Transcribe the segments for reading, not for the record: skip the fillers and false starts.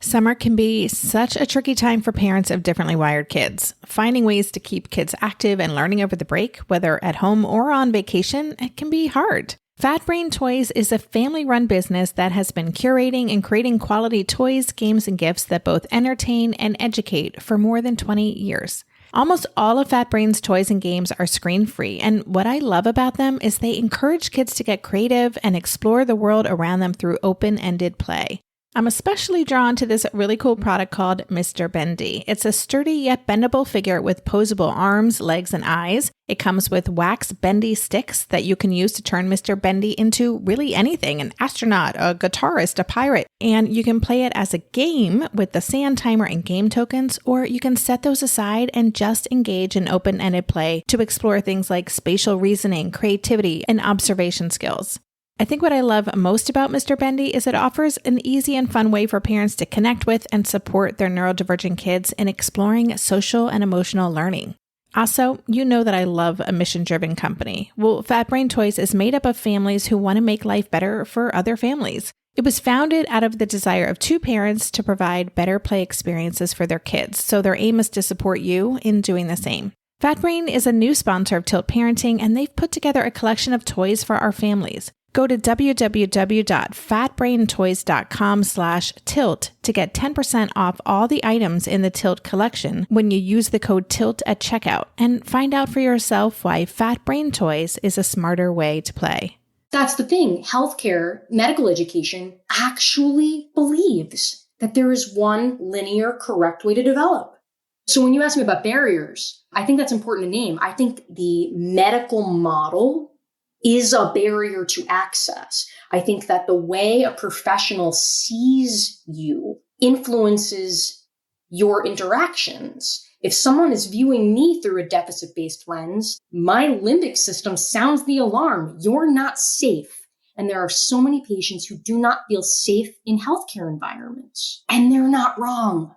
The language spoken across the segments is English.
Summer can be such a tricky time for parents of differently wired kids. Finding ways to keep kids active and learning over the break, whether at home or on vacation, it can be hard. Fat Brain Toys is a family-run business that has been curating and creating quality toys, games, and gifts that both entertain and educate for more than 20 years. Almost all of Fat Brain's toys and games are screen-free, and what I love about them is they encourage kids to get creative and explore the world around them through open-ended play. I'm especially drawn to this really cool product called Mr. Bendy. It's a sturdy yet bendable figure with posable arms, legs, and eyes. It comes with wax bendy sticks that you can use to turn Mr. Bendy into really anything, an astronaut, a guitarist, a pirate. And you can play it as a game with the sand timer and game tokens, or you can set those aside and just engage in open-ended play to explore things like spatial reasoning, creativity, and observation skills. I think what I love most about Mr. Bendy is it offers an easy and fun way for parents to connect with and support their neurodivergent kids in exploring social and emotional learning. Also, you know that I love a mission-driven company. Well, Fat Brain Toys is made up of families who want to make life better for other families. It was founded out of the desire of two parents to provide better play experiences for their kids, so their aim is to support you in doing the same. Fat Brain is a new sponsor of Tilt Parenting, and they've put together a collection of toys for our families. Go to www.fatbraintoys.com/tilt to get 10% off all the items in the Tilt collection when you use the code TILT at checkout, and find out for yourself why Fat Brain Toys is a smarter way to play. That's the thing. Healthcare, medical education actually believes that there is one linear, correct way to develop. So when you ask me about barriers, I think that's important to name. I think the medical model is a barrier to access. I think that the way a professional sees you influences your interactions. If someone is viewing me through a deficit-based lens, my limbic system sounds the alarm. You're not safe. And there are so many patients who do not feel safe in healthcare environments. And they're not wrong.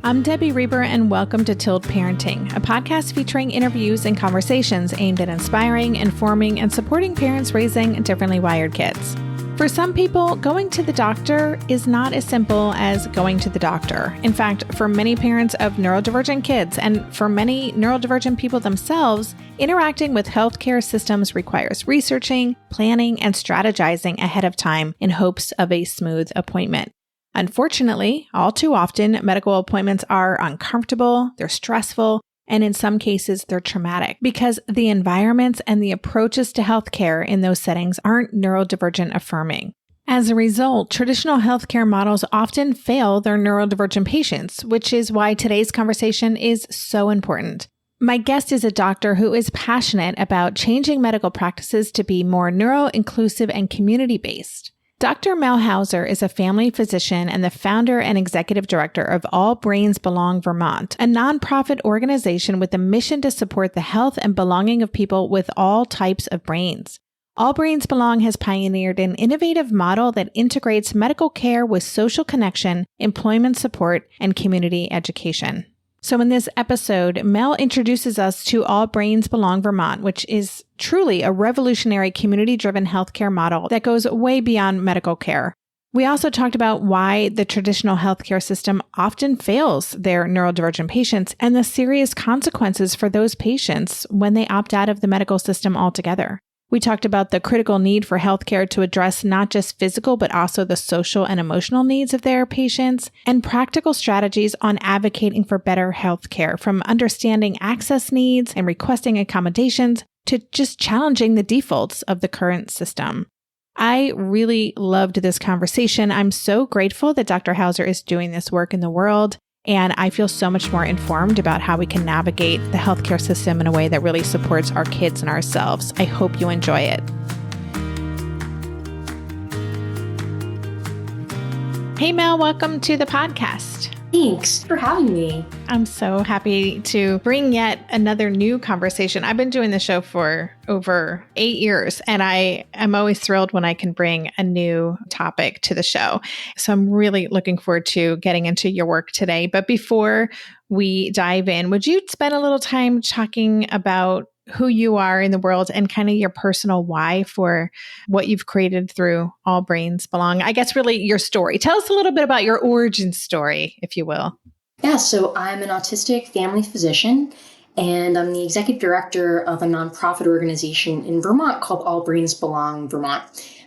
I'm Debbie Reber, and welcome to Tilt Parenting, a podcast featuring interviews and conversations aimed at inspiring, informing, and supporting parents raising differently wired kids. For some people, going to the doctor is not as simple as going to the doctor. In fact, for many parents of neurodivergent kids, and for many neurodivergent people themselves, interacting with healthcare systems requires researching, planning, and strategizing ahead of time in hopes of a smooth appointment. Unfortunately, all too often, medical appointments are uncomfortable, they're stressful, and in some cases, they're traumatic because the environments and the approaches to healthcare in those settings aren't neurodivergent affirming. As a result, traditional healthcare models often fail their neurodivergent patients, which is why today's conversation is so important. My guest is a doctor who is passionate about changing medical practices to be more neuro-inclusive and community-based. Dr. Mel Houser is a family physician and the founder and executive director of All Brains Belong Vermont, a nonprofit organization with a mission to support the health and belonging of people with all types of brains. All Brains Belong has pioneered an innovative model that integrates medical care with social connection, employment support, and community education. So in this episode, Mel introduces us to All Brains Belong Vermont, which is truly a revolutionary community-driven healthcare model that goes way beyond medical care. We also talked about why the traditional healthcare system often fails their neurodivergent patients and the serious consequences for those patients when they opt out of the medical system altogether. We talked about the critical need for healthcare to address not just physical, but also the social and emotional needs of their patients, and practical strategies on advocating for better healthcare, from understanding access needs and requesting accommodations to just challenging the defaults of the current system. I really loved this conversation. I'm so grateful that Dr. Houser is doing this work in the world. And I feel so much more informed about how we can navigate the healthcare system in a way that really supports our kids and ourselves. I hope you enjoy it. Hey, Mel, welcome to the podcast. Thanks for having me. I'm so happy to bring yet another new conversation. I've been doing the show for over 8 years, and I am always thrilled when I can bring a new topic to the show. So I'm really looking forward to getting into your work today. But before we dive in, would you spend a little time talking about who you are in the world and kind of your personal why for what you've created through All Brains Belong. I guess really your story. Tell us a little bit about your origin story, if you will. Yeah, so I'm an autistic family physician, and I'm the executive director of a nonprofit organization in Vermont called All Brains Belong Vermont.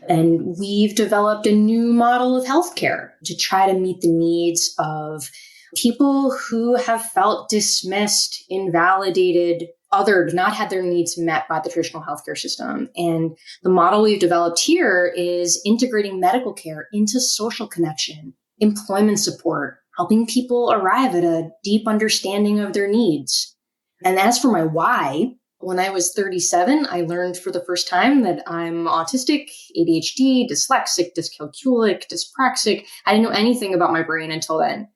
And we've developed a new model of healthcare to try to meet the needs of people who have felt dismissed, invalidated, othered, not had their needs met by the traditional healthcare system. And the model we've developed here is integrating medical care into social connection, employment support, helping people arrive at a deep understanding of their needs. And as for my why, when I was 37, I learned for the first time that I'm autistic, ADHD, dyslexic, dyscalculic, dyspraxic. I didn't know anything about my brain until then.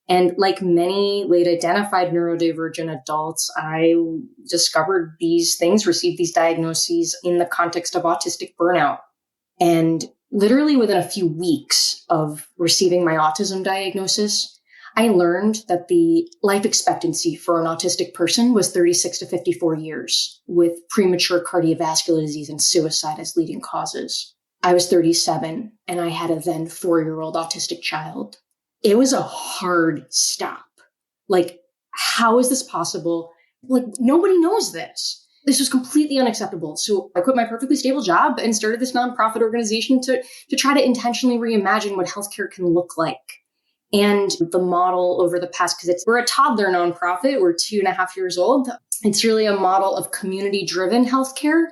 And like many late identified neurodivergent adults, I discovered these things, received these diagnoses in the context of autistic burnout. And literally within a few weeks of receiving my autism diagnosis, I learned that the life expectancy for an autistic person was 36 to 54 years, with premature cardiovascular disease and suicide as leading causes. I was 37, and I had a then 4-year-old autistic child. It was a hard stop. Like, how is this possible? Like, nobody knows this. This was completely unacceptable. So I quit my perfectly stable job and started this nonprofit organization to try to intentionally reimagine what healthcare can look like. And the model over the past, because we're a toddler nonprofit, we're 2.5 years old. It's really a model of community-driven healthcare.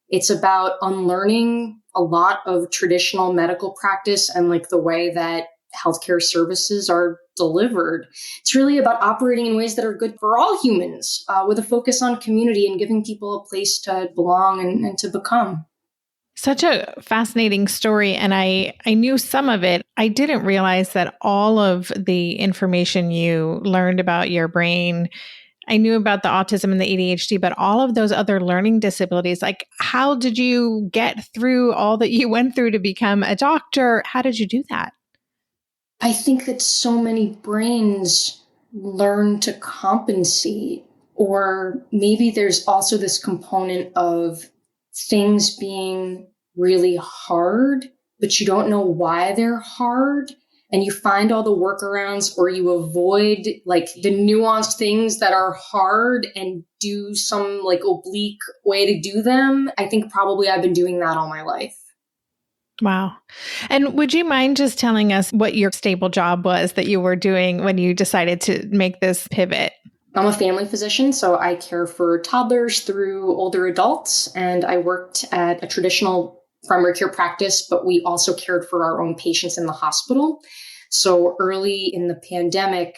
It's about unlearning a lot of traditional medical practice and like the way that healthcare services are delivered. It's really about operating in ways that are good for all humans, with a focus on community and giving people a place to belong and to become. Such a fascinating story. And I knew some of it. I didn't realize that all of the information you learned about your brain, I knew about the autism and the ADHD, but all of those other learning disabilities, like how did you get through all that you went through to become a doctor? How did you do that? I think that so many brains learn to compensate, or maybe there's also this component of things being really hard, but you don't know why they're hard. And you find all the workarounds, or you avoid like the nuanced things that are hard and do some like oblique way to do them. I think probably I've been doing that all my life. Wow. And would you mind just telling us what your stable job was that you were doing when you decided to make this pivot? I'm a family physician, so I care for toddlers through older adults, and I worked at a traditional primary care practice, but we also cared for our own patients in the hospital. So early in the pandemic,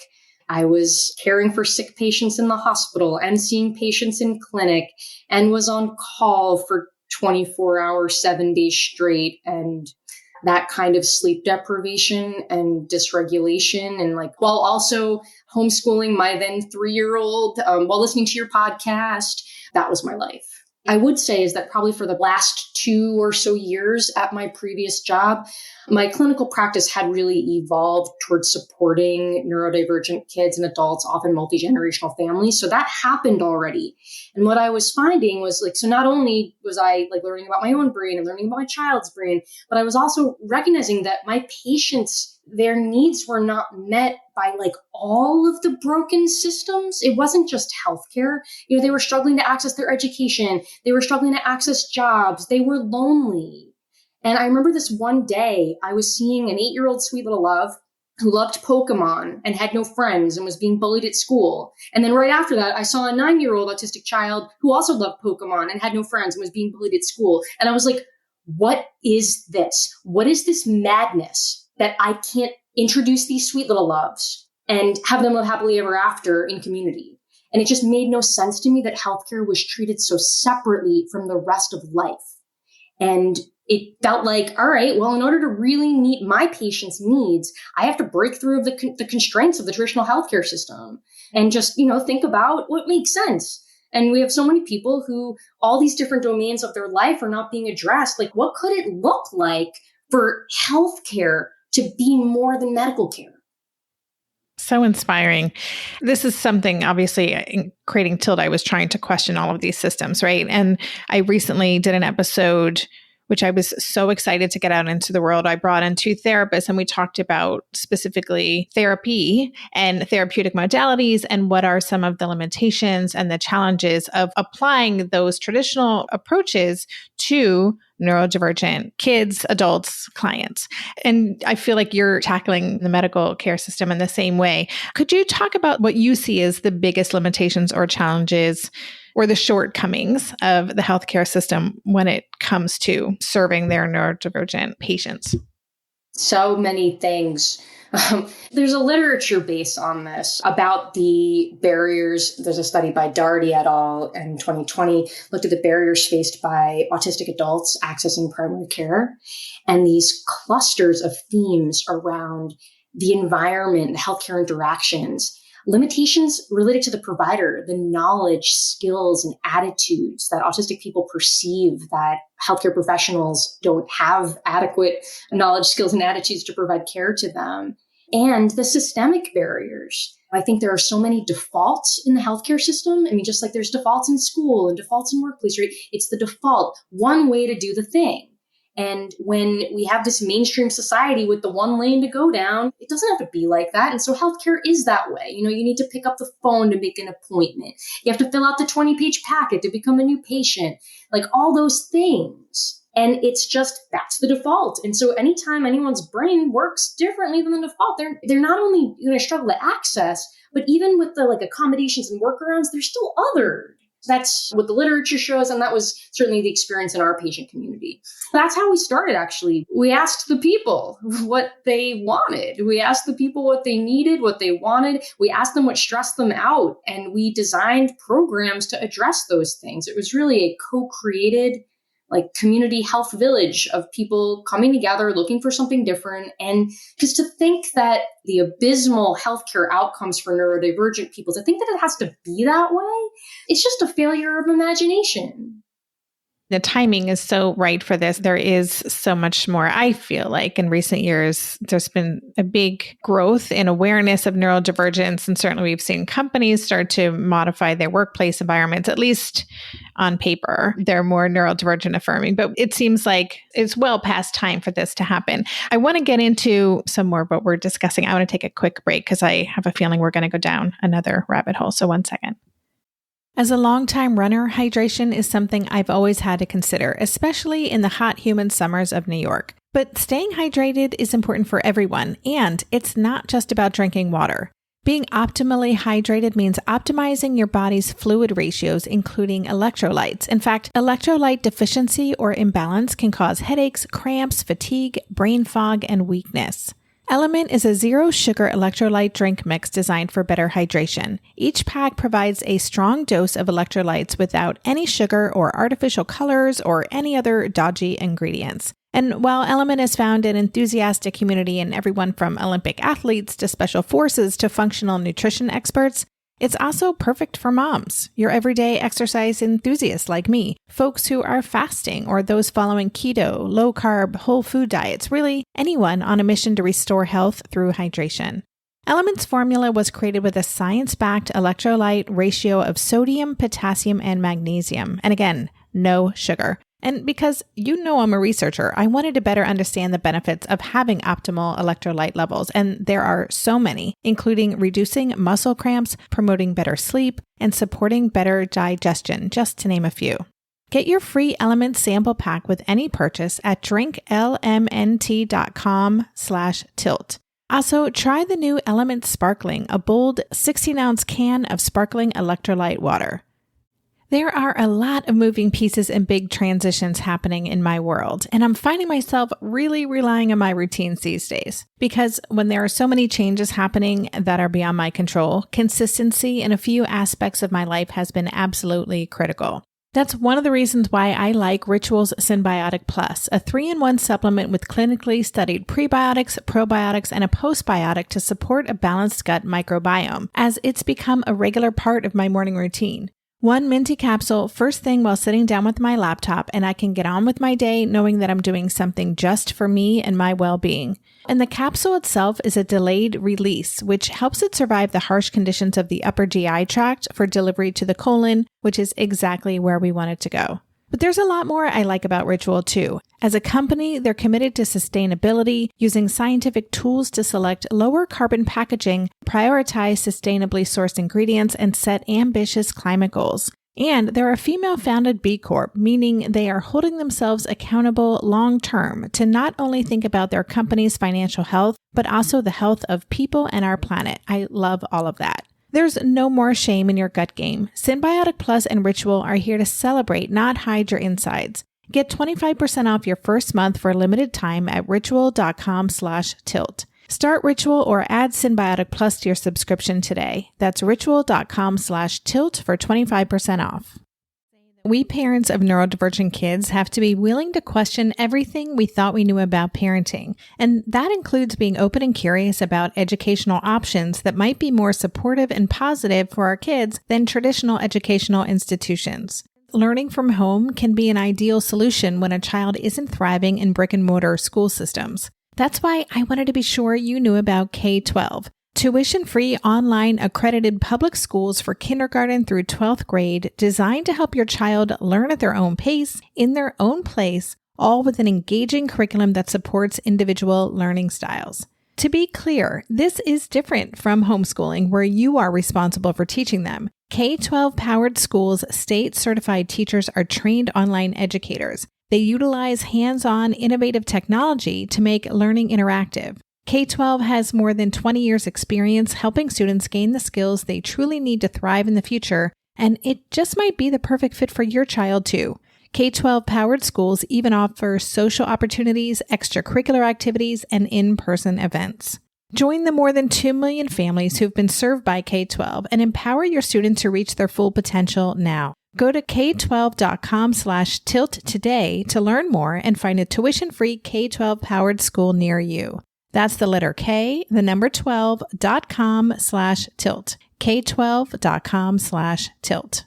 I was caring for sick patients in the hospital and seeing patients in clinic and was on call for 24 hours, 7 days straight. And that kind of sleep deprivation and dysregulation, and like while also homeschooling my then 3-year-old while listening to your podcast, that was my life. I would say is that probably for the last 2 or so years at my previous job, my clinical practice had really evolved towards supporting neurodivergent kids and adults, often multi-generational families. So that happened already. And what I was finding was like, so not only was I like learning about my own brain and learning about my child's brain, but I was also recognizing that my patients, their needs were not met by like all of the broken systems. It wasn't just healthcare. You know, they were struggling to access their education. They were struggling to access jobs. They were lonely. And I remember this one day I was seeing an 8-year-old sweet little love who loved Pokemon and had no friends and was being bullied at school. And then right after that, I saw a 9-year-old autistic child who also loved Pokemon and had no friends and was being bullied at school. And I was like, what is this? What is this madness that I can't introduce these sweet little loves and have them live happily ever after in community? And it just made no sense to me that healthcare was treated so separately from the rest of life. And it felt like, all right, well, in order to really meet my patients' needs, I have to break through the constraints of the traditional healthcare system and just, think about what makes sense. And we have so many people who all these different domains of their life are not being addressed. Like, what could it look like for healthcare to be more than medical care? So inspiring. This is something, obviously, in creating Tilt, I was trying to question all of these systems, right? And I recently did an episode which I was so excited to get out into the world. I brought in 2 therapists and we talked about specifically therapy and therapeutic modalities and what are some of the limitations and the challenges of applying those traditional approaches to neurodivergent kids, adults, clients. And I feel like you're tackling the medical care system in the same way. Could you talk about what you see as the biggest limitations or challenges or the shortcomings of the healthcare system when it comes to serving their neurodivergent patients? So many things. There's a literature base on this about the barriers. There's a study by Daugherty et al. In 2020, looked at the barriers faced by autistic adults accessing primary care, and these clusters of themes around the environment, the healthcare interactions, limitations related to the provider, the knowledge, skills, and attitudes that autistic people perceive that healthcare professionals don't have adequate knowledge, skills, and attitudes to provide care to them, and the systemic barriers. I think there are so many defaults in the healthcare system. I mean, just like there's defaults in school and defaults in workplace, right? It's the default, one way to do the thing. And when we have this mainstream society with the one lane to go down, it doesn't have to be like that. And so healthcare is that way. You need to pick up the phone to make an appointment. You have to fill out the 20-page packet to become a new patient, like all those things. And it's just, that's the default. And so anytime anyone's brain works differently than the default, they're not only going to struggle to access, but even with the accommodations and workarounds, they're still othered. That's what the literature shows, and that was certainly the experience in our patient community. That's how we started, actually. We asked the people what they wanted. We asked the people what they needed, what they wanted. We asked them what stressed them out, and we designed programs to address those things. It was really a co-created community health village of people coming together, looking for something different. And because to think that the abysmal healthcare outcomes for neurodivergent people, to think that it has to be that way, it's just a failure of imagination. The timing is so right for this. There is so much more. I feel like in recent years, there's been a big growth in awareness of neurodivergence. And certainly we've seen companies start to modify their workplace environments, at least on paper. They're more neurodivergent affirming, but it seems like it's well past time for this to happen. I want to get into some more of what we're discussing. I want to take a quick break because I have a feeling we're going to go down another rabbit hole. So 1 second. As a longtime runner, hydration is something I've always had to consider, especially in the hot, humid summers of New York. But staying hydrated is important for everyone, and it's not just about drinking water. Being optimally hydrated means optimizing your body's fluid ratios, including electrolytes. In fact, electrolyte deficiency or imbalance can cause headaches, cramps, fatigue, brain fog, and weakness. Element is a zero-sugar electrolyte drink mix designed for better hydration. Each pack provides a strong dose of electrolytes without any sugar or artificial colors or any other dodgy ingredients. And while Element is found in enthusiastic community in everyone from Olympic athletes to special forces to functional nutrition experts, it's also perfect for moms, your everyday exercise enthusiasts like me, folks who are fasting or those following keto, low-carb, whole food diets, really anyone on a mission to restore health through hydration. Element's formula was created with a science-backed electrolyte ratio of sodium, potassium, and magnesium. And again, no sugar. And because I'm a researcher, I wanted to better understand the benefits of having optimal electrolyte levels. And there are so many, including reducing muscle cramps, promoting better sleep, and supporting better digestion, just to name a few. Get your free Element sample pack with any purchase at drinklmnt.com/tilt. Also, try the new Element Sparkling, a bold 16-ounce can of sparkling electrolyte water. There are a lot of moving pieces and big transitions happening in my world, and I'm finding myself really relying on my routines these days. Because when there are so many changes happening that are beyond my control, consistency in a few aspects of my life has been absolutely critical. That's one of the reasons why I like Ritual's Symbiotic Plus, a 3-in-1 supplement with clinically studied prebiotics, probiotics, and a postbiotic to support a balanced gut microbiome, as it's become a regular part of my morning routine. One minty capsule first thing while sitting down with my laptop, and I can get on with my day knowing that I'm doing something just for me and my well-being. And the capsule itself is a delayed release, which helps it survive the harsh conditions of the upper GI tract for delivery to the colon, which is exactly where we want it to go. But there's a lot more I like about Ritual too. As a company, they're committed to sustainability, using scientific tools to select lower carbon packaging, prioritize sustainably sourced ingredients, and set ambitious climate goals. And they're a female-founded B Corp, meaning they are holding themselves accountable long-term to not only think about their company's financial health, but also the health of people and our planet. I love all of that. There's no more shame in your gut game. Synbiotic Plus and Ritual are here to celebrate, not hide your insides. Get 25% off your first month for a limited time at ritual.com/tilt. Start Ritual or add Synbiotic Plus to your subscription today. That's ritual.com/tilt for 25% off. We parents of neurodivergent kids have to be willing to question everything we thought we knew about parenting, and that includes being open and curious about educational options that might be more supportive and positive for our kids than traditional educational institutions. Learning from home can be an ideal solution when a child isn't thriving in brick-and-mortar school systems. That's why I wanted to be sure you knew about K-12. Tuition-free online accredited public schools for kindergarten through 12th grade designed to help your child learn at their own pace, in their own place, all with an engaging curriculum that supports individual learning styles. To be clear, this is different from homeschooling where you are responsible for teaching them. K-12 powered schools' state-certified teachers are trained online educators. They utilize hands-on innovative technology to make learning interactive. K-12 has more than 20 years experience helping students gain the skills they truly need to thrive in the future, and it just might be the perfect fit for your child too. K-12 powered schools even offer social opportunities, extracurricular activities, and in-person events. Join the more than 2 million families who've been served by K-12 and empower your students to reach their full potential now. Go to k12.com/tilt today to learn more and find a tuition-free K-12 powered school near you. That's the letter K, the number 12.com/tilt. K12.com/tilt.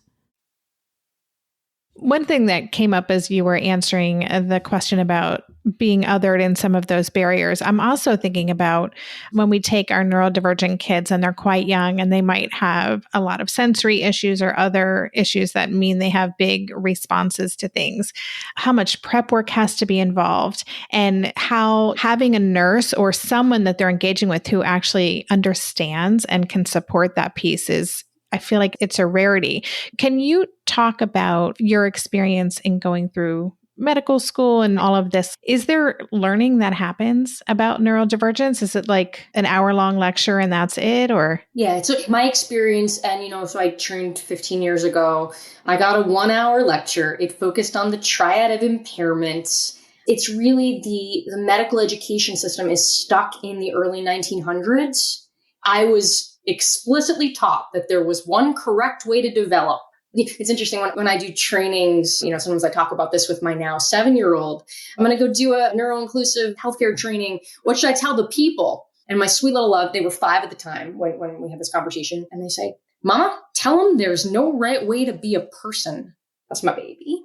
One thing that came up as you were answering the question about being othered in some of those barriers, I'm also thinking about when we take our neurodivergent kids and they're quite young and they might have a lot of sensory issues or other issues that mean they have big responses to things, how much prep work has to be involved, and how having a nurse or someone that they're engaging with who actually understands and can support that piece is, I feel like it's a rarity. Can you talk about your experience in going through medical school and all of this? Is there learning that happens about neurodivergence? Is it like an hour-long lecture and that's it, or? Yeah, so my experience, and so I trained 15 years ago. I got a 1-hour lecture. It focused on the triad of impairments. It's really the medical education system is stuck in the early 1900s. I was explicitly taught that there was one correct way to develop. It's interesting when I do trainings, sometimes I talk about this with my now 7-year-old. I'm going to go do a neuro-inclusive healthcare training. What should I tell the people? And my sweet little love, they were 5 at the time when we had this conversation. And they say, Mama, tell them there's no right way to be a person. That's my baby.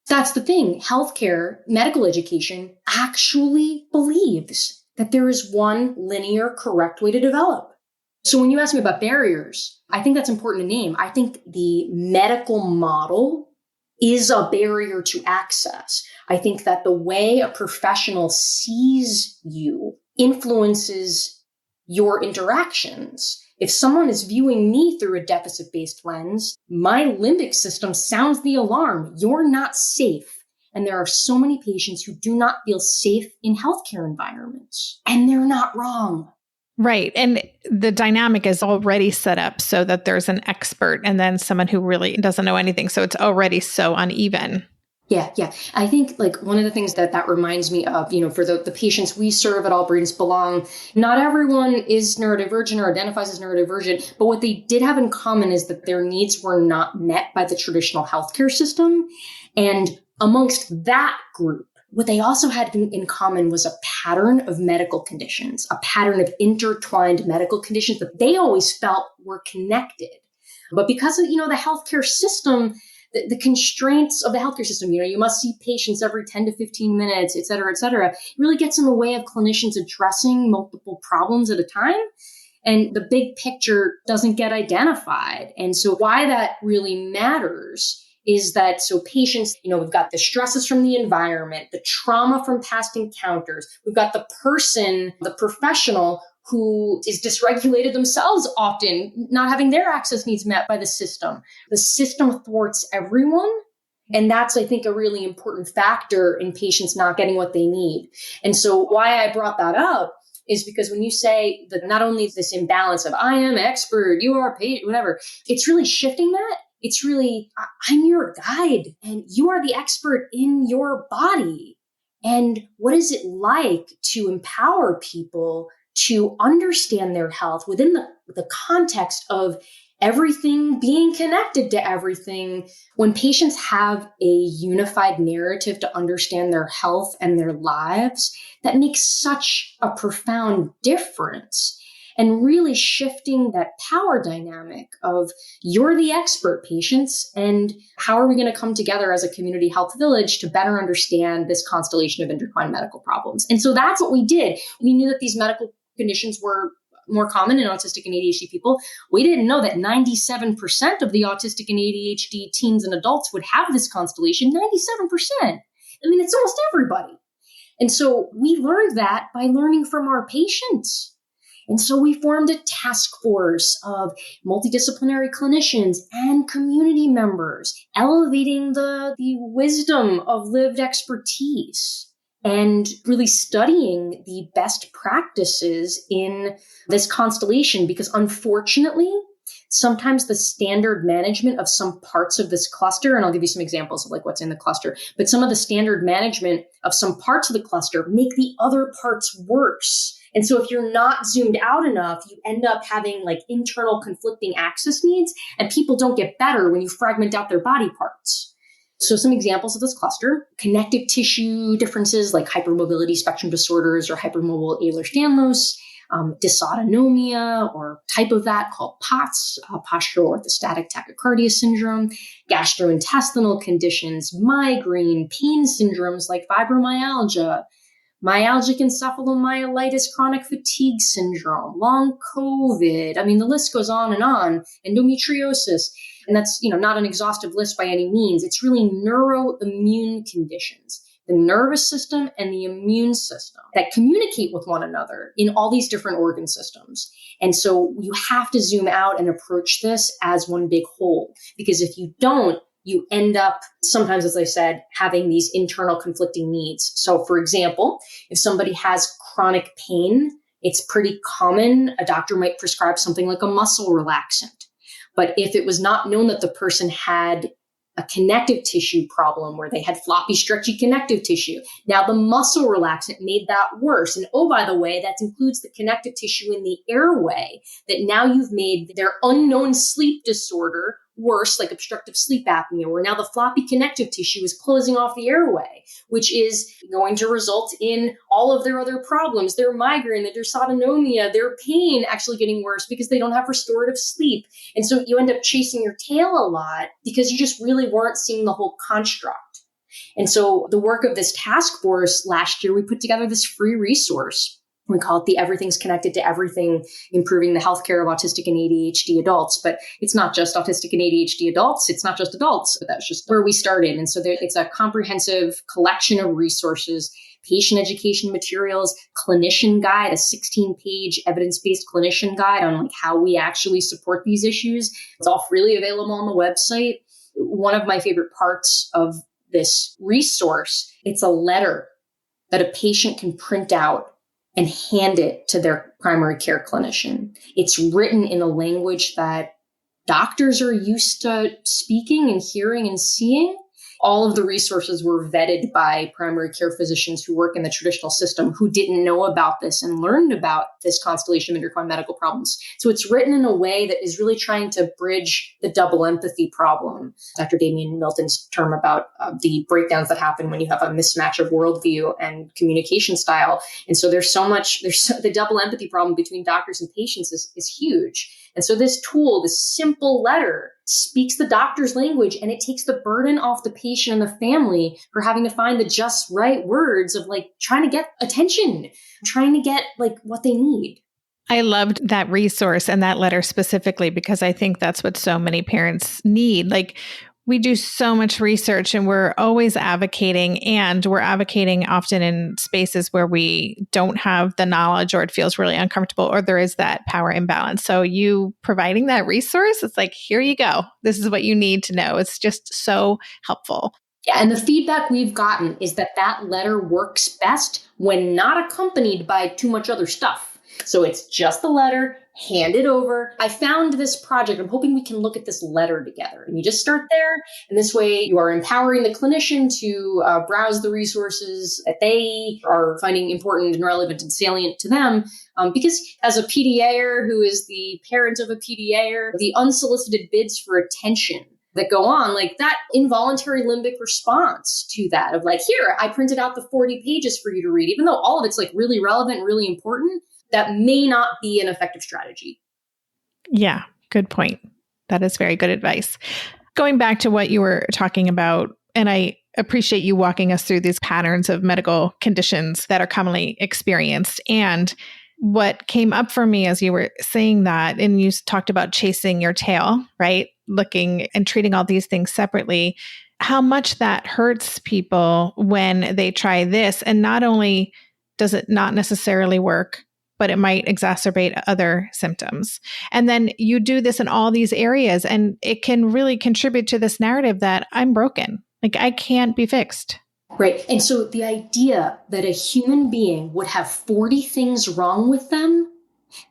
That's the thing. Healthcare, medical education actually believes that there is one linear, correct way to develop. So when you ask me about barriers, I think that's important to name. I think the medical model is a barrier to access. I think that the way a professional sees you influences your interactions. If someone is viewing me through a deficit-based lens, my limbic system sounds the alarm. You're not safe. And there are so many patients who do not feel safe in healthcare environments, and they're not wrong. Right. And the dynamic is already set up so that there's an expert and then someone who really doesn't know anything. So it's already so uneven. Yeah. I think one of the things that reminds me of, for the patients we serve at All Brains Belong, not everyone is neurodivergent or identifies as neurodivergent, but what they did have in common is that their needs were not met by the traditional healthcare system. And amongst that group, what they also had in common was a pattern of medical conditions, a pattern of intertwined medical conditions that they always felt were connected. But because of, the healthcare system, the constraints of the healthcare system, you must see patients every 10 to 15 minutes, et cetera, it really gets in the way of clinicians addressing multiple problems at a time. And the big picture doesn't get identified. And so why that really matters is that so patients, we've got the stresses from the environment, the trauma from past encounters. We've got the person, the professional who is dysregulated themselves often, not having their access needs met by the system. The system thwarts everyone. And that's, I think, a really important factor in patients not getting what they need. And so why I brought that up is because when you say that not only this imbalance of I am expert, you are patient, whatever, it's really shifting that. It's really, I'm your guide and you are the expert in your body. And what is it like to empower people to understand their health within the context of everything being connected to everything? When patients have a unified narrative to understand their health and their lives, that makes such a profound difference. And really shifting that power dynamic of you're the expert, patients, and how are we going to come together as a community health village to better understand this constellation of intertwined medical problems? And so that's what we did. We knew that these medical conditions were more common in autistic and ADHD people. We didn't know that 97% of the autistic and ADHD teens and adults would have this constellation. 97%. I mean, it's almost everybody. And so we learned that by learning from our patients. And so we formed a task force of multidisciplinary clinicians and community members, elevating the wisdom of lived expertise and really studying the best practices in this constellation, because unfortunately, sometimes the standard management of some parts of this cluster, and I'll give you some examples of like what's in the cluster, but some of the standard management of some parts of the cluster make the other parts worse. And so if you're not zoomed out enough, you end up having like internal conflicting access needs, and people don't get better when you fragment out their body parts. So some examples of this cluster: connective tissue differences like hypermobility spectrum disorders or hypermobile Ehlers-Danlos, dysautonomia or type of that called POTS, postural orthostatic tachycardia syndrome, gastrointestinal conditions, migraine, pain syndromes like fibromyalgia, myalgic encephalomyelitis, chronic fatigue syndrome, long COVID. I mean, the list goes on, endometriosis. And that's, not an exhaustive list by any means. It's really neuroimmune conditions, the nervous system and the immune system that communicate with one another in all these different organ systems. And so you have to zoom out and approach this as one big whole, because if you don't, you end up sometimes, as I said, having these internal conflicting needs. So for example, if somebody has chronic pain, it's pretty common a doctor might prescribe something like a muscle relaxant. But if it was not known that the person had a connective tissue problem where they had floppy, stretchy connective tissue, now the muscle relaxant made that worse. And oh, by the way, that includes the connective tissue in the airway, that now you've made their unknown sleep disorder worse, like obstructive sleep apnea, where now the floppy connective tissue is closing off the airway, which is going to result in all of their other problems, their migraine, their dysautonomia, their pain actually getting worse because they don't have restorative sleep. And so you end up chasing your tail a lot because you just really weren't seeing the whole construct. And so the work of this task force last year, we put together this free resource. We call it the Everything's Connected to Everything, Improving the Healthcare of Autistic and ADHD Adults. But it's not just autistic and ADHD adults. It's not just adults, but that's just where we started. And so it's a comprehensive collection of resources, patient education materials, clinician guide, a 16-page evidence-based clinician guide on like how we actually support these issues. It's all freely available on the website. One of my favorite parts of this resource, it's a letter that a patient can print out and hand it to their primary care clinician. It's written in a language that doctors are used to speaking and hearing and seeing. all of the resources were vetted by primary care physicians who work in the traditional system who didn't know about this and learned about this constellation of intertwined medical problems. So it's written in a way that is really trying to bridge the double empathy problem. Dr. Damian Milton's term about the breakdowns that happen when you have a mismatch of worldview and communication style. And so the double empathy problem between doctors and patients is huge. And so this tool, this simple letter, speaks the doctor's language, and it takes the burden off the patient and the family for having to find the just right words of like trying to get attention, trying to get like what they need. I loved that resource and that letter specifically because I think that's what so many parents need. Like, we do so much research and we're always advocating, and we're advocating often in spaces where we don't have the knowledge or it feels really uncomfortable or there is that power imbalance. So you providing that resource, it's like, here you go. This is what you need to know. It's just so helpful. Yeah, and the feedback we've gotten is that letter works best when not accompanied by too much other stuff. So it's just the letter, hand it over. I found this project. I'm hoping we can look at this letter together. And you just start there. And this way you are empowering the clinician to browse the resources that they are finding important and relevant and salient to them. Because as a PDAer who is the parent of a PDAer, the unsolicited bids for attention that go on, like that involuntary limbic response to that of like, here, I printed out the 40 pages for you to read, even though all of it's like really relevant, really important. That may not be an effective strategy. Yeah, good point. That is very good advice. Going back to what you were talking about, and I appreciate you walking us through these patterns of medical conditions that are commonly experienced. And what came up for me as you were saying that, and you talked about chasing your tail, right? Looking and treating all these things separately, how much that hurts people when they try this. And not only does it not necessarily work, but it might exacerbate other symptoms. And then you do this in all these areas, and it can really contribute to this narrative that I'm broken, like I can't be fixed. Right. And so the idea that a human being would have 40 things wrong with them,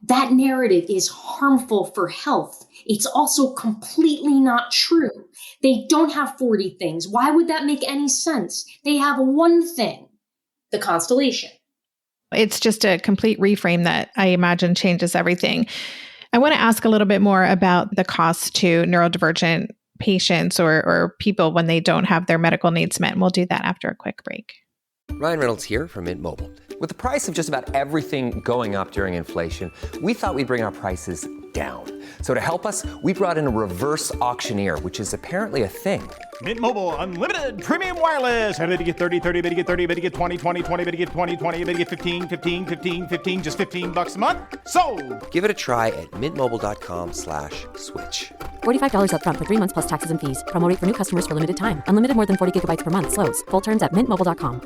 that narrative is harmful for health. It's also completely not true. They don't have 40 things. Why would that make any sense? They have one thing, the constellation. It's just a complete reframe that I imagine changes everything. I want to ask a little bit more about the cost to neurodivergent patients or people when they don't have their medical needs met. And we'll do that after a quick break. Ryan Reynolds here from Mint Mobile. With the price of just about everything going up during inflation, we thought we'd bring our prices down. So to help us, we brought in a reverse auctioneer, which is apparently a thing. Mint Mobile Unlimited Premium Wireless. How to get 30, 30, bit to get 30, bit to get 20, 20, 20, bit to get 20, 20, bit to get 15, 15, 15, 15, just $15 a month? Sold! Give it a try at mintmobile.com/switch. $45 up front for 3 months plus taxes and fees. Promo rate for new customers for limited time. Unlimited more than 40 gigabytes per month. Slows full terms at mintmobile.com.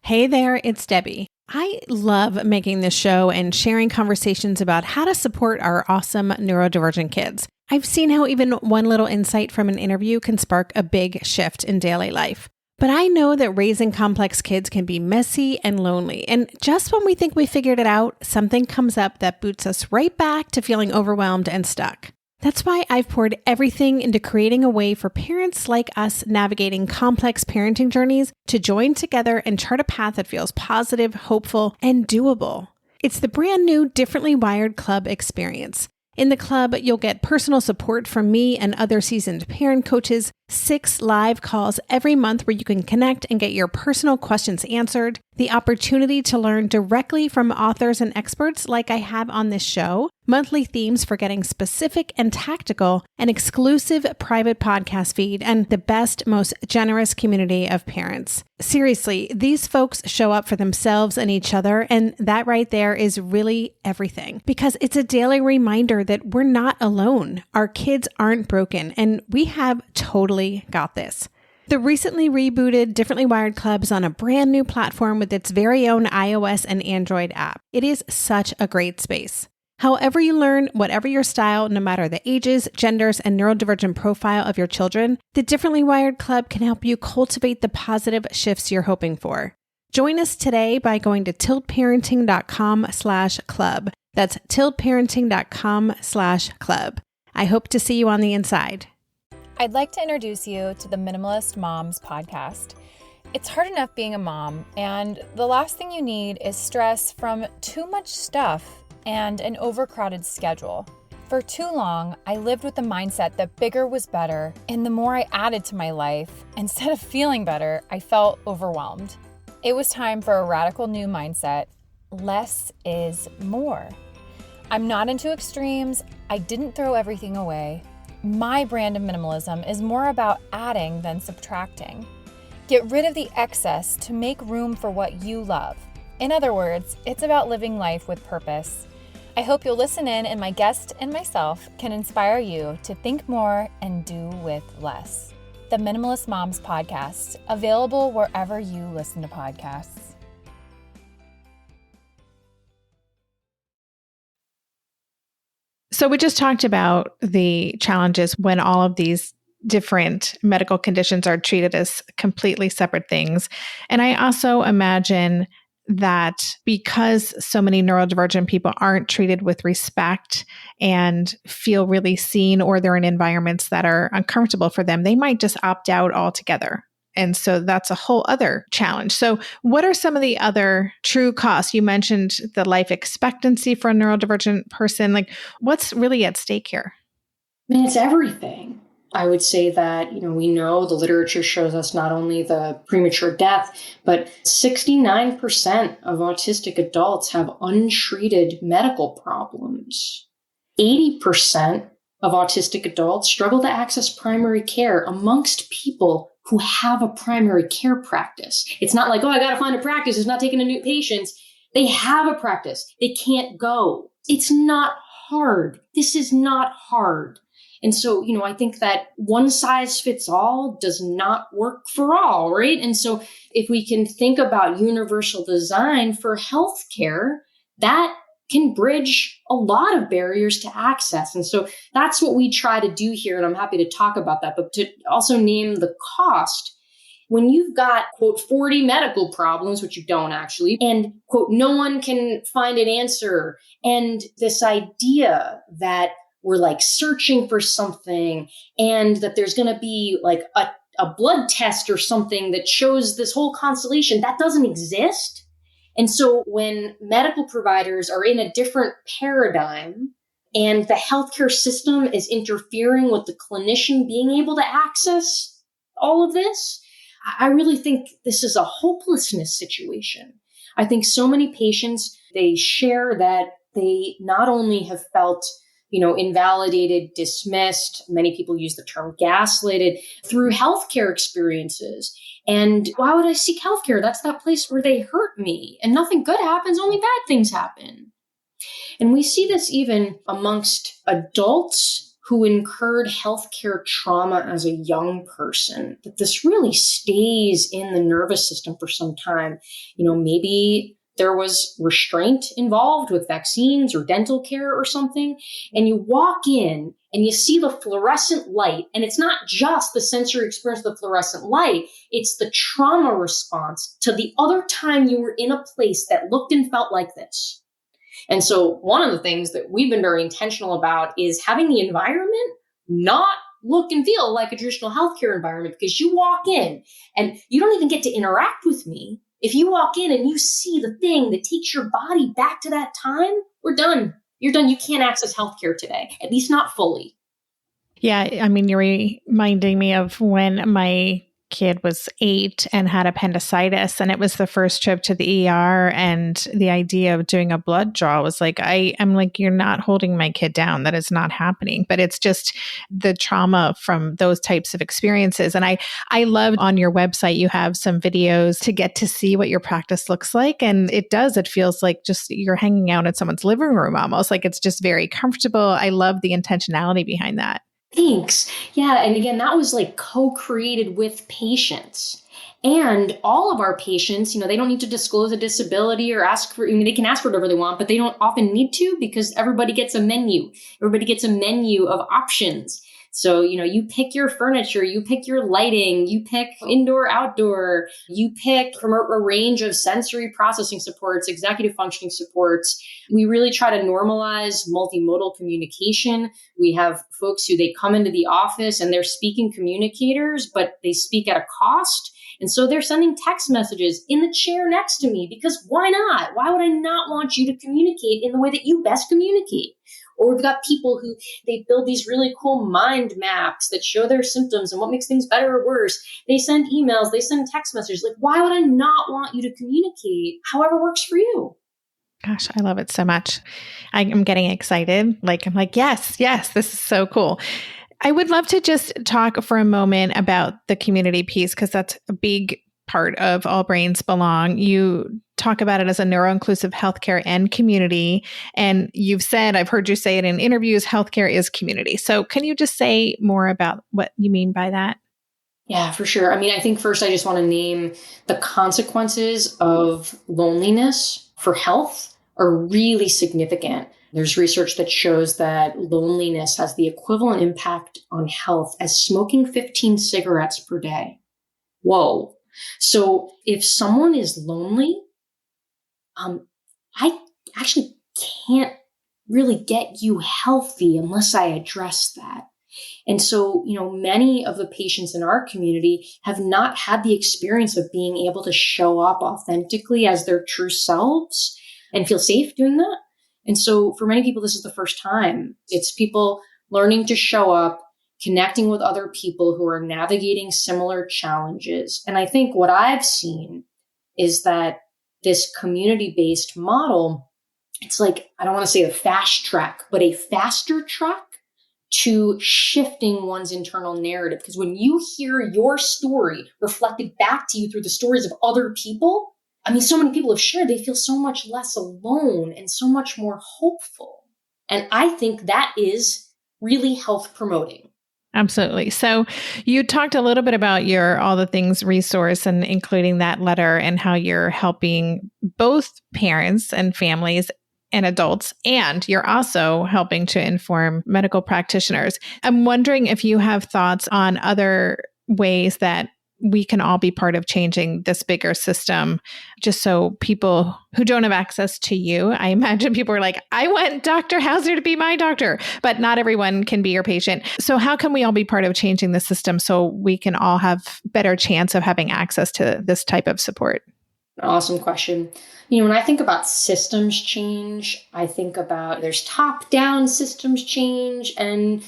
Hey there, it's Debbie. I love making this show and sharing conversations about how to support our awesome neurodivergent kids. I've seen how even one little insight from an interview can spark a big shift in daily life. But I know that raising complex kids can be messy and lonely. And just when we think we figured it out, something comes up that boots us right back to feeling overwhelmed and stuck. That's why I've poured everything into creating a way for parents like us navigating complex parenting journeys to join together and chart a path that feels positive, hopeful, and doable. It's the brand new Differently Wired Club experience. In the club, you'll get personal support from me and other seasoned parent coaches, 6 live calls every month where you can connect and get your personal questions answered, the opportunity to learn directly from authors and experts like I have on this show, monthly themes for getting specific and tactical, an exclusive private podcast feed, and the best, most generous community of parents. Seriously, these folks show up for themselves and each other, and that right there is really everything, because it's a daily reminder that we're not alone. Our kids aren't broken, and we have totally got this. The recently rebooted Differently Wired Club is on a brand new platform with its very own iOS and Android app. It is such a great space. However you learn, whatever your style, no matter the ages, genders, and neurodivergent profile of your children, the Differently Wired Club can help you cultivate the positive shifts you're hoping for. Join us today by going to tiltparenting.com/club. That's tiltparenting.com/club. I hope to see you on the inside. I'd like to introduce you to the Minimalist Moms podcast. It's hard enough being a mom, and the last thing you need is stress from too much stuff and an overcrowded schedule. For too long, I lived with the mindset that bigger was better, and the more I added to my life, instead of feeling better, I felt overwhelmed. It was time for a radical new mindset. Less is more. I'm not into extremes. I didn't throw everything away. My brand of minimalism is more about adding than subtracting. Get rid of the excess to make room for what you love. In other words, it's about living life with purpose. I hope you'll listen in, and my guest and myself can inspire you to think more and do with less. The Minimalist Moms podcast, available wherever you listen to podcasts. So we just talked about the challenges when all of these different medical conditions are treated as completely separate things. And I also imagine that because so many neurodivergent people aren't treated with respect and feel really seen, or they're in environments that are uncomfortable for them, they might just opt out altogether. And so that's a whole other challenge. So what are some of the other true costs? You mentioned the life expectancy for a neurodivergent person. Like, what's really at stake here? I mean, it's everything. I would say that, we know the literature shows us not only the premature death, but 69% of autistic adults have untreated medical problems. 80% of autistic adults struggle to access primary care amongst people who have a primary care practice. It's not like, I got to find a practice. It's not taking in new patients. They have a practice. They can't go. It's not hard. This is not hard. And so, I think that one size fits all does not work for all, right? And so if we can think about universal design for healthcare, that can bridge a lot of barriers to access. And so that's what we try to do here. And I'm happy to talk about that, but to also name the cost. When you've got, quote, 40 medical problems, which you don't actually, and, quote, no one can find an answer, and this idea that we're like searching for something, and that there's going to be like a blood test or something that shows this whole constellation, that doesn't exist. And so when medical providers are in a different paradigm and the healthcare system is interfering with the clinician being able to access all of this, I really think this is a hopelessness situation. I think so many patients, they share that they not only have felt invalidated, dismissed. Many people use the term gaslighted through healthcare experiences. And why would I seek healthcare? That's that place where they hurt me and nothing good happens, only bad things happen. And we see this even amongst adults who incurred healthcare trauma as a young person, that this really stays in the nervous system for some time. Maybe there was restraint involved with vaccines or dental care or something. And you walk in and you see the fluorescent light. And it's not just the sensory experience of the fluorescent light. It's the trauma response to the other time you were in a place that looked and felt like this. And so one of the things that we've been very intentional about is having the environment not look and feel like a traditional healthcare environment, because you walk in and you don't even get to interact with me. If you walk in and you see the thing that takes your body back to that time, we're done. You're done. You can't access healthcare today, at least not fully. Yeah, I mean, you're reminding me of when my kid was 8 and had appendicitis, and it was the first trip to the ER, and the idea of doing a blood draw was like, I'm like, you're not holding my kid down. That is not happening. But it's just the trauma from those types of experiences. And I love on your website, you have some videos to get to see what your practice looks like. And it feels like just you're hanging out in someone's living room, almost like it's just very comfortable. I love the intentionality behind that. Thanks. Yeah. And again, that was like co-created with patients. And all of our patients, they don't need to disclose a disability or ask for, they can ask for whatever they want, but they don't often need to, because everybody gets a menu. Everybody gets a menu of options. So, you pick your furniture, you pick your lighting, you pick indoor, outdoor, you pick from a range of sensory processing supports, executive functioning supports. We really try to normalize multimodal communication. We have folks who they come into the office and they're speaking communicators, but they speak at a cost. And so they're sending text messages in the chair next to me because why not? Why would I not want you to communicate in the way that you best communicate? Or we've got people who they build these really cool mind maps that show their symptoms and what makes things better or worse. They send emails, they send text messages. Like, why would I not want you to communicate however works for you? Gosh, I love it so much. I'm getting excited. I'm like, yes, this is so cool. I would love to just talk for a moment about the community piece, because that's a big part of All Brains Belong. You talk about it as a neuro-inclusive healthcare and community. And you've said, I've heard you say it in interviews, healthcare is community. So can you just say more about what you mean by that? Yeah, for sure. I think first I just want to name the consequences of loneliness for health are really significant. There's research that shows that loneliness has the equivalent impact on health as smoking 15 cigarettes per day. Whoa. So if someone is lonely, I actually can't really get you healthy unless I address that. And so, many of the patients in our community have not had the experience of being able to show up authentically as their true selves and feel safe doing that. And so for many people, this is the first time. It's people learning to show up, connecting with other people who are navigating similar challenges. And I think what I've seen is that this community-based model, it's like, I don't want to say a fast track, but a faster track to shifting one's internal narrative. Because when you hear your story reflected back to you through the stories of other people, so many people have shared, they feel so much less alone and so much more hopeful. And I think that is really health promoting. Absolutely. So you talked a little bit about your All the Things resource and including that letter and how you're helping both parents and families and adults, and you're also helping to inform medical practitioners. I'm wondering if you have thoughts on other ways that we can all be part of changing this bigger system, just so people who don't have access to you, I imagine people are like, I want Dr. Houser to be my doctor, but not everyone can be your patient. So how can we all be part of changing the system so we can all have better chance of having access to this type of support? Awesome question. When I think about systems change, I think about there's top-down systems change and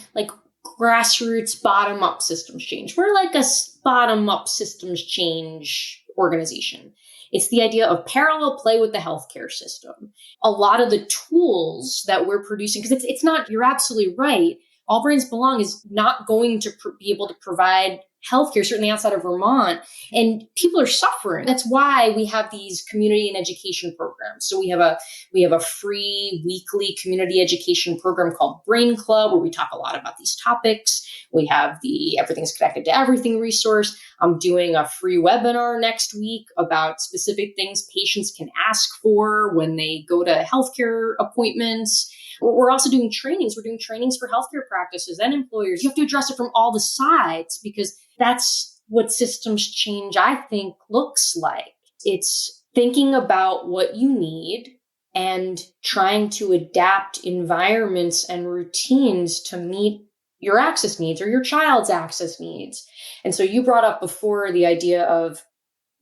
grassroots bottom-up systems change. We're like a bottom-up systems change organization. It's the idea of parallel play with the healthcare system. A lot of the tools that we're producing, because it's not, you're absolutely right. All Brains Belong is not going to be able to provide healthcare, certainly outside of Vermont, and people are suffering. That's why we have these community and education programs. So we have a free weekly community education program called Brain Club, where we talk a lot about these topics. We have the Everything's Connected to Everything resource. I'm doing a free webinar next week about specific things patients can ask for when they go to healthcare appointments. We're also doing trainings. We're doing trainings for healthcare practices and employers. You have to address it from all the sides because that's what systems change, I think, looks like. It's thinking about what you need and trying to adapt environments and routines to meet your access needs or your child's access needs. And so you brought up before the idea of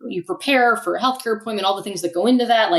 you prepare for a healthcare appointment, all the things that go into that.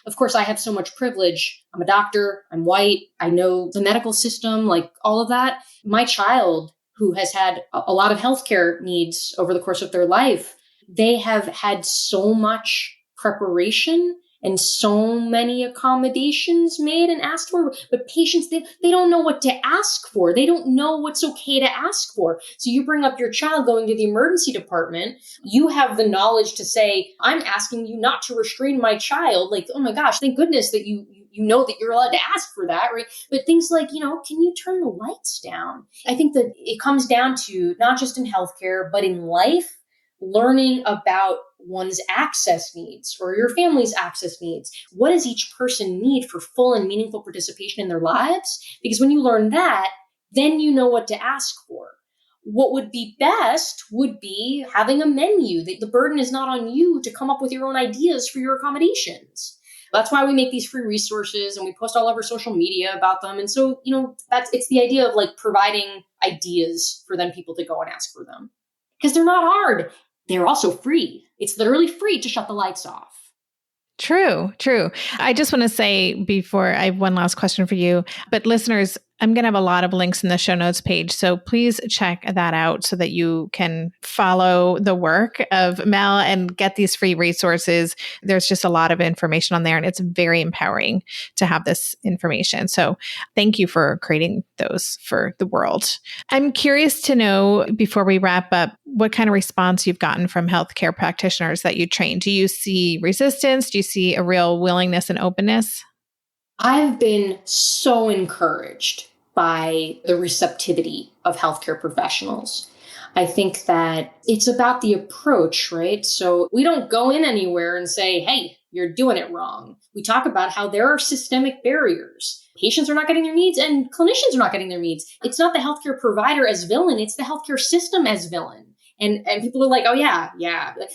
Of course, I have so much privilege. I'm a doctor. I'm white. I know the medical system, all of that. My child, who has had a lot of healthcare needs over the course of their life, they have had so much preparation and so many accommodations made and asked for. But patients, they don't know what to ask for. They don't know what's okay to ask for. So you bring up your child going to the emergency department. You have the knowledge to say, I'm asking you not to restrain my child. Oh my gosh, thank goodness that you know that you're allowed to ask for that, right? But things like, can you turn the lights down? I think that it comes down to not just in healthcare, but in life, learning about one's access needs or your family's access needs. What does each person need for full and meaningful participation in their lives? Because when you learn that, then you know what to ask for. What would be best would be having a menu. The burden is not on you to come up with your own ideas for your accommodations. That's why we make these free resources and we post all over social media about them. And so, it's the idea of like providing ideas for then people to go and ask for them. Because they're not hard. They're also free. It's literally free to shut the lights off. True. I just want to say before I have one last question for you, but listeners, I'm going to have a lot of links in the show notes page. So please check that out so that you can follow the work of Mel and get these free resources. There's just a lot of information on there and it's very empowering to have this information. So thank you for creating those for the world. I'm curious to know, before we wrap up, what kind of response you've gotten from healthcare practitioners that you train. Do you see resistance? Do you see a real willingness and openness? I've been so encouraged by the receptivity of healthcare professionals. I think that it's about the approach, right? So we don't go in anywhere and say, hey, you're doing it wrong. We talk about how there are systemic barriers. Patients are not getting their needs and clinicians are not getting their needs. It's not the healthcare provider as villain. It's the healthcare system as villain. And people are like, oh yeah.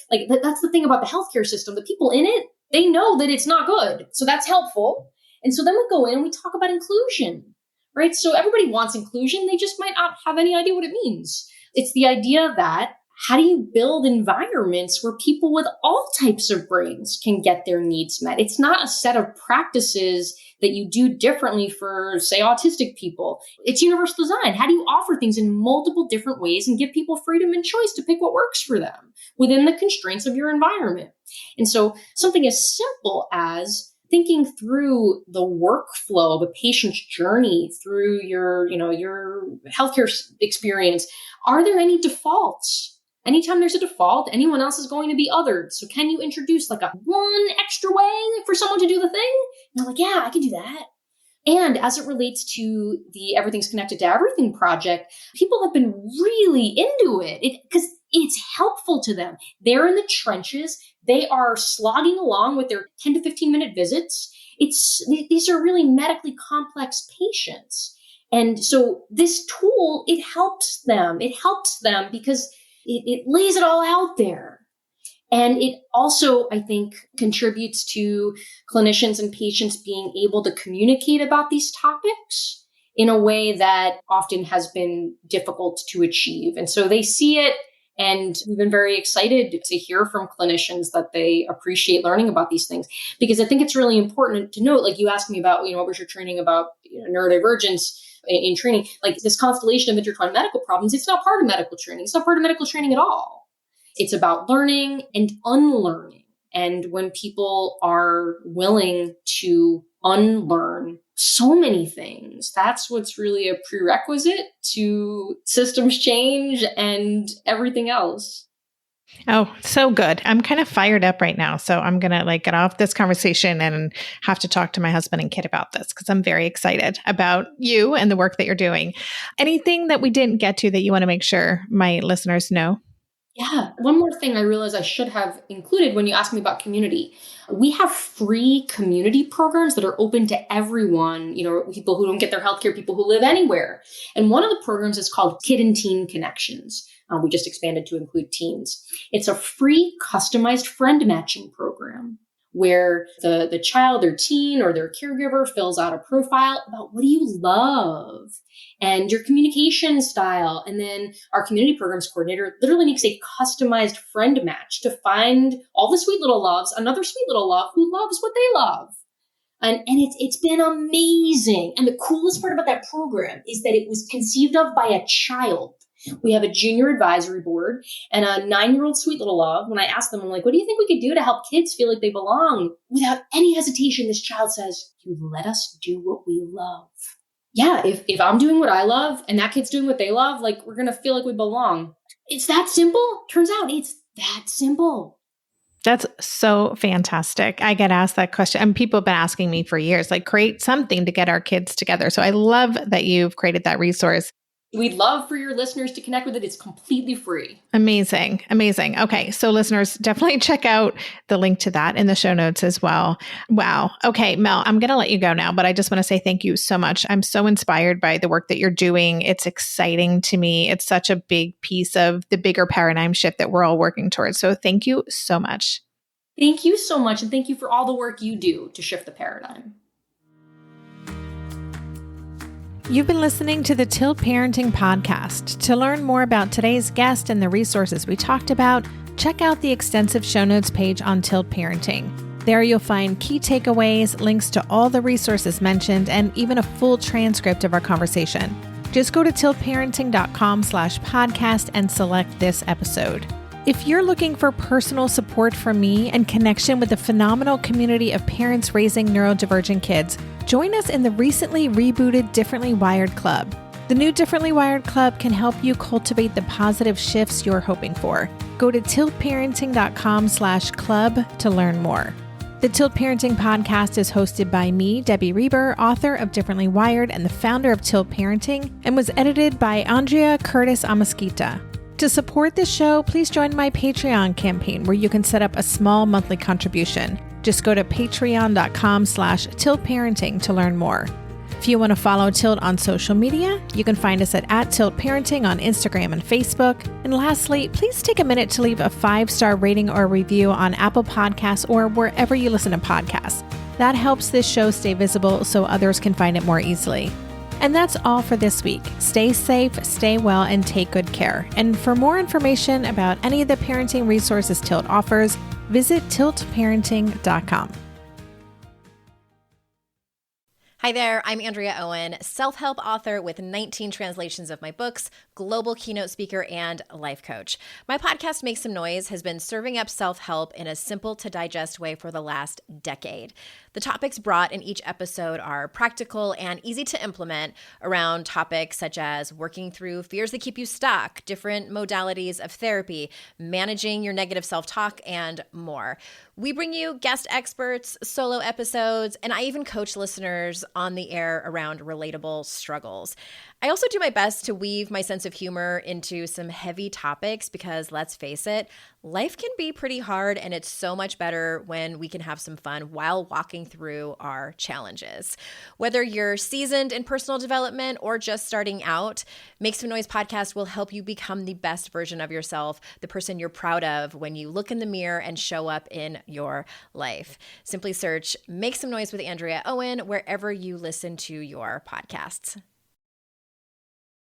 Like that's the thing about the healthcare system. The people in it, they know that it's not good. So that's helpful. And so then we go in and we talk about inclusion, right? So everybody wants inclusion. They just might not have any idea what it means. It's the idea that how do you build environments where people with all types of brains can get their needs met? It's not a set of practices that you do differently for, say, autistic people. It's universal design. How do you offer things in multiple different ways and give people freedom and choice to pick what works for them within the constraints of your environment? And so something as simple as thinking through the workflow of a patient's journey through your healthcare experience. Are there any defaults? Anytime there's a default, anyone else is going to be othered. So can you introduce like one extra way for someone to do the thing? And they're like, yeah, I can do that. And as it relates to the Everything's Connected to Everything project, people have been really into it because it's helpful to them. They're in the trenches. They are slogging along with their 10 to 15 minute visits. These are really medically complex patients. And so this tool, it helps them. It helps them because it lays it all out there. And it also, I think, contributes to clinicians and patients being able to communicate about these topics in a way that often has been difficult to achieve. And so they see it, and we've been very excited to hear from clinicians that they appreciate learning about these things. Because I think it's really important to note, like you asked me about, what was your training about neurodivergence in training, like this constellation of intertwined medical problems. It's not part of medical training. It's not part of medical training at all. It's about learning and unlearning. And when people are willing to unlearn so many things, that's what's really a prerequisite to systems change and everything else. Oh, so good. I'm kind of fired up right now. So I'm going to get off this conversation and have to talk to my husband and kid about this because I'm very excited about you and the work that you're doing. Anything that we didn't get to that you want to make sure my listeners know? Yeah. One more thing I realized I should have included when you asked me about community. We have free community programs that are open to everyone, people who don't get their healthcare, people who live anywhere. And one of the programs is called Kid and Teen Connections. We just expanded to include teens. It's a free customized friend matching program where the child or teen or their caregiver fills out a profile about what do you love and your communication style. And then our community programs coordinator literally makes a customized friend match to find all the sweet little loves, another sweet little love who loves what they love. And it's been amazing. And the coolest part about that program is that it was conceived of by a child. We have a junior advisory board and a 9-year-old sweet little love. When I asked them, I'm like, what do you think we could do to help kids feel like they belong? Without any hesitation, this child says, you let us do what we love. Yeah, if I'm doing what I love and that kid's doing what they love, we're going to feel like we belong. It's that simple. Turns out it's that simple. That's so fantastic. I get asked that question and people have been asking me for years, create something to get our kids together. So I love that you've created that resource. We'd love for your listeners to connect with it. It's completely free. Amazing. Amazing. Okay. So listeners, definitely check out the link to that in the show notes as well. Wow. Okay, Mel, I'm going to let you go now, but I just want to say thank you so much. I'm so inspired by the work that you're doing. It's exciting to me. It's such a big piece of the bigger paradigm shift that we're all working towards. So thank you so much. Thank you so much. And thank you for all the work you do to shift the paradigm. You've been listening to the Tilt Parenting Podcast. To learn more about today's guest and the resources we talked about, check out the extensive show notes page on Tilt Parenting. There you'll find key takeaways, links to all the resources mentioned, and even a full transcript of our conversation. Just go to tiltparenting.com/podcast and select this episode. If you're looking for personal support from me and connection with the phenomenal community of parents raising neurodivergent kids, join us in the recently rebooted Differently Wired Club. The new Differently Wired Club can help you cultivate the positive shifts you're hoping for. Go to tiltparenting.com/club to learn more. The Tilt Parenting Podcast is hosted by me, Debbie Reber, author of Differently Wired and the founder of Tilt Parenting, and was edited by Andrea Curtis Amasquita. To support this show, please join my Patreon campaign where you can set up a small monthly contribution. Just go to patreon.com/tiltparenting to learn more. If you want to follow Tilt on social media, you can find us at @tiltparenting on Instagram and Facebook. And lastly, please take a minute to leave a 5-star rating or review on Apple Podcasts or wherever you listen to podcasts. That helps this show stay visible so others can find it more easily. And that's all for this week. Stay safe, stay well, and take good care. And for more information about any of the parenting resources Tilt offers, visit tiltparenting.com. Hi there, I'm Andrea Owen, self-help author with 19 translations of my books, global keynote speaker, and life coach. My podcast, Make Some Noise, has been serving up self-help in a simple-to-digest way for the last decade. The topics brought in each episode are practical and easy to implement around topics such as working through fears that keep you stuck, different modalities of therapy, managing your negative self-talk, and more. We bring you guest experts, solo episodes, and I even coach listeners on the air around relatable struggles. I also do my best to weave my sense of humor into some heavy topics because, let's face it, life can be pretty hard, and it's so much better when we can have some fun while walking through our challenges. Whether you're seasoned in personal development or just starting out, Make Some Noise podcast will help you become the best version of yourself, the person you're proud of when you look in the mirror and show up in your life. Simply search Make Some Noise with Andrea Owen wherever you listen to your podcasts.